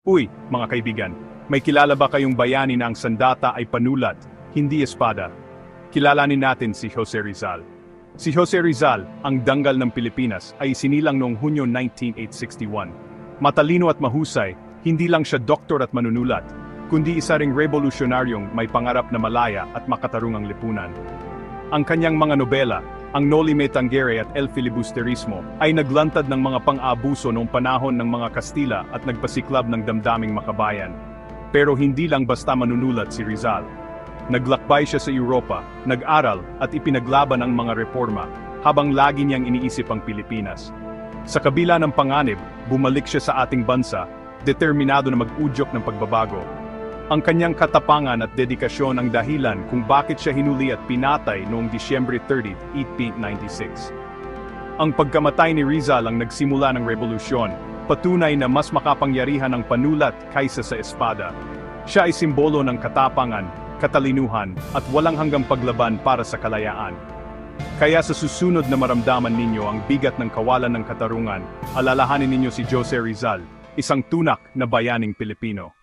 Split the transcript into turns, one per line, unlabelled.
Uy, mga kaibigan, may kilala ba kayong bayani na ang sandata ay panulat, hindi espada? Kilalanin natin si Jose Rizal. Si Jose Rizal, ang danggal ng Pilipinas, ay isinilang noong Hunyo 1961. Matalino at mahusay, hindi lang siya doktor at manunulat, kundi isa ring revolusyonaryong may pangarap na malaya at makatarungang lipunan. Ang kanyang mga nobela, ang Noli Me Tangere at El Filibusterismo, ay naglantad ng mga pang-aabuso noong panahon ng mga Kastila at nagpasiklab ng damdaming makabayan. Pero hindi lang basta manunulat si Rizal. Naglakbay siya sa Europa, nag-aral at ipinaglaban ang mga reforma, habang lagi niyang iniisip ang Pilipinas. Sa kabila ng panganib, bumalik siya sa ating bansa, determinado na mag-udyok ng pagbabago. Ang kanyang katapangan at dedikasyon ang dahilan kung bakit siya hinuli at pinatay noong Disyembre 30, 1896. Ang pagkamatay ni Rizal ang nagsimula ng revolusyon, patunay na mas makapangyarihan ang panulat kaysa sa espada. Siya ay simbolo ng katapangan, katalinuhan, at walang hanggang paglaban para sa kalayaan. Kaya sa susunod na maramdaman ninyo ang bigat ng kawalan ng katarungan, alalahanin ninyo si Jose Rizal, isang tunak na bayaning Pilipino.